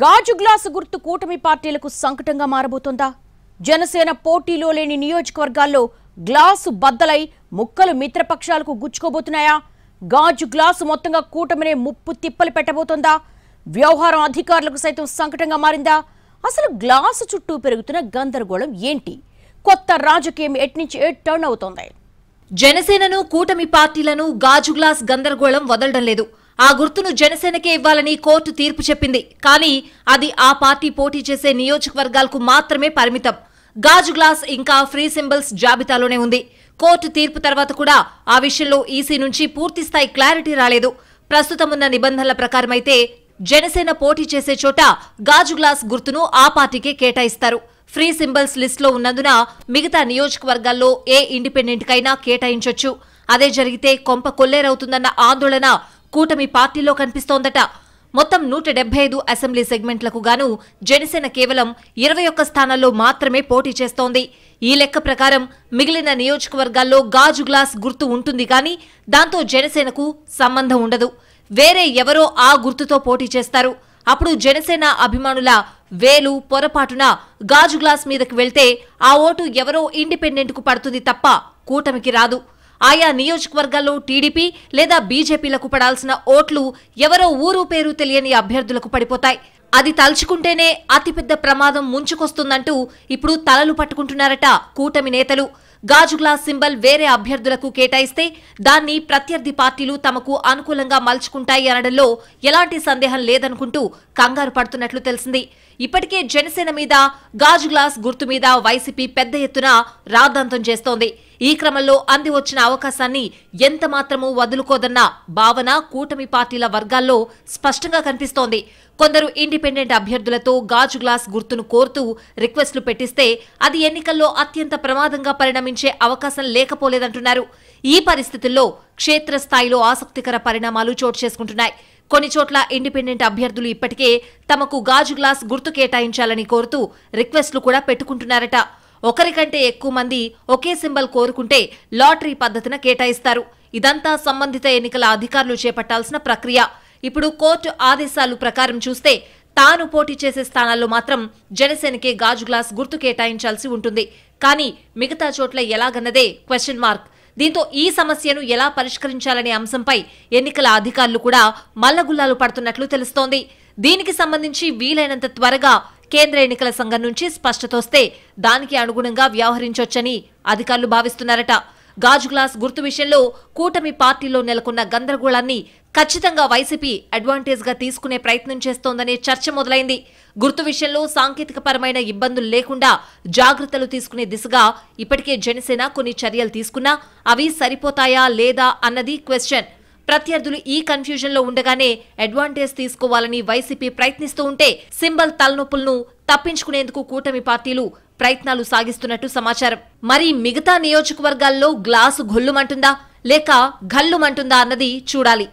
గాజు గ్లాసు గుర్తు కూటమి పార్టీలకు సంకటంగా మారబోతోందా? జనసేన పోటీలో లేని నియోజకవర్గాల్లో గ్లాసు బద్దలై ముక్కలు మిత్రపక్షాలకు గుచ్చుకోబోతున్నాయా? గాజు గ్లాసు మొత్తంగా కూటమినే ముప్పు తిప్పలు పెట్టబోతోందా? వ్యవహారం అధికారులకు సైతం సంకటంగా మారిందా? అసలు గ్లాసు చుట్టూ పెరుగుతున్న గందరగోళం ఏంటి? కొత్త రాజకీయం ఎట్నుంచి టర్న్ అవుతోంది? జనసేనను కూటమి పార్టీలను గాజు గ్లాస్ గందరగోళం వదలడం లేదు. ఆ గుర్తును జనసేనకే ఇవ్వాలని కోర్టు తీర్పు చెప్పింది. కానీ అది ఆ పార్టీ పోటీ చేసే నియోజకవర్గాలకు మాత్రమే పరిమితం. గాజు గ్లాస్ ఇంకా ఫ్రీ సింబల్స్ జాబితాలోనే ఉంది. కోర్టు తీర్పు తర్వాత కూడా ఆ విషయంలో ఈసీ నుంచి పూర్తిస్థాయి క్లారిటీ రాలేదు. ప్రస్తుతం ఉన్న నిబంధనల ప్రకారమైతే జనసేన పోటీ చేసే చోట గాజు గ్లాస్ గుర్తును ఆ పార్టీకే కేటాయిస్తారు. ఫ్రీ సింబల్స్ లిస్టులో ఉన్నందున మిగతా నియోజకవర్గాల్లో ఏ ఇండిపెండెంట్ కైనా కేటాయించొచ్చు. అదే జరిగితే కొంప కొల్లేరవుతుందన్న ఆందోళన కూటమి పార్టీలో కనిపిస్తోందట. మొత్తం 175 అసెంబ్లీ సెగ్మెంట్లకు గాను జనసేన కేవలం 21 స్థానాల్లో మాత్రమే పోటీ చేస్తోంది. ఈ లెక్క ప్రకారం మిగిలిన నియోజకవర్గాల్లో గాజు గ్లాస్ గుర్తు ఉంటుంది కానీ దాంతో జనసేనకు సంబంధం ఉండదు. వేరే ఎవరో ఆ గుర్తుతో పోటీ చేస్తారు. అప్పుడు జనసేన అభిమానుల వేలు పొరపాటున గాజు గ్లాస్ మీదకి వెళ్తే ఆ ఓటు ఎవరో ఇండిపెండెంట్ కు పడుతుంది తప్ప కూటమికి రాదు. ఆయా నియోజకవర్గాల్లో టీడీపీ లేదా బీజేపీలకు పడాల్సిన ఓట్లు ఎవరో ఊరు పేరు తెలియని అభ్యర్థులకు పడిపోతాయి. అది తలుచుకుంటేనే అతిపెద్ద ప్రమాదం ముంచుకొస్తుందంటూ ఇప్పుడు తలలు పట్టుకుంటున్నారట కూటమి నేతలు. గాజు గ్లాస్ సింబల్ వేరే అభ్యర్థులకు కేటాయిస్తే దాన్ని ప్రత్యర్థి పార్టీలు తమకు అనుకూలంగా మలుచుకుంటాయి అనడంలో ఎలాంటి సందేహం లేదనుకుంటూ కంగారు పడుతున్నట్లు తెలిసింది. ఇప్పటికే జనసేన మీద గాజు గ్లాస్ గుర్తు మీద వైసీపీ పెద్ద ఎత్తున రాద్ధాంతం చేస్తోంది. ఈ క్రమంలో అంది వచ్చిన అవకాశాన్ని ఎంత మాత్రమూ వదులుకోదన్న భావన కూటమి పార్టీల వర్గాల్లో స్పష్టంగా కనిపిస్తోంది. కొందరు ఇండిపెండెంట్ అభ్యర్థులతో గాజు గ్లాస్ గుర్తును కోరుతూ రిక్వెస్టులు పెట్టిస్తే అది ఎన్నికల్లో అత్యంత ప్రమాదంగా పరిణమించే అవకాశం లేకపోలేదంటున్నారు. ఈ పరిస్థితుల్లో క్షేత్రస్థాయిలో ఆసక్తికర పరిణామాలు చోటు చేసుకుంటున్నాయి. కొన్ని చోట్ల ఇండిపెండెంట్ అభ్యర్థులు ఇప్పటికే తమకు గాజు గ్లాస్ గుర్తు కేటాయించాలని కోరుతూ రిక్వెస్టులు కూడా పెట్టుకుంటున్నారట. ఒకరికంటే ఎక్కువ మంది ఒకే సింబల్ కోరుకుంటే లాటరీ పద్ధతిన కేటాయిస్తారు. ఇదంతా సంబంధిత ఎన్నికల అధికారులు చేపట్టాల్సిన ప్రక్రియ. ఇప్పుడు కోర్టు ఆదేశాలు ప్రకారం చూస్తే తాను పోటీ చేసే స్థానాల్లో మాత్రం జనసేనకే గాజు గ్లాస్ గుర్తు కేటాయించాల్సి ఉంటుంది. కానీ మిగతా చోట్ల ఎలాగన్నదే క్వశ్చన్ మార్క్. దీంతో ఈ సమస్యను ఎలా పరిష్కరించాలనే అంశంపై ఎన్నికల అధికారులు కూడా మల్లగుల్లాలు పడుతున్నట్లు తెలుస్తోంది. దీనికి సంబంధించి వీలైనంత త్వరగా కేంద్ర ఎన్నికల సంఘం నుంచి స్పష్టత వస్తే దానికి అనుగుణంగా వ్యవహరించొచ్చని అధికారులు భావిస్తున్నారట. గాజు గ్లాస్ గుర్తు విషయంలో కూటమి పార్టీలో నెలకొన్న గందరగోళాన్ని ఖచ్చితంగా వైసీపీ అడ్వాంటేజ్ గా తీసుకునే ప్రయత్నం చేస్తోందనే చర్చ మొదలైంది. గుర్తు విషయంలో సాంకేతికపరమైన ఇబ్బందులు లేకుండా జాగ్రత్తలు తీసుకునే దిశగా ఇప్పటికే జనసేన కొన్ని చర్యలు తీసుకున్నా అవి సరిపోతాయా లేదా అన్నది క్వశ్చన్. ప్రత్యర్థులు ఈ కన్ఫ్యూజన్ లో ఉండగానే అడ్వాంటేజ్ తీసుకోవాలని వైసీపీ ప్రయత్నిస్తూ ఉంటే సింబల్ తలనొప్పులను తప్పించుకునేందుకు కూటమి పార్టీలు ప్రయత్నాలు సాగిస్తున్నట్టు సమాచారం. మరి మిగతా నియోజకవర్గాల్లో గ్లాసు గొల్లుమంటుందా లేక గల్లుమంటుందా అన్నది చూడాలి.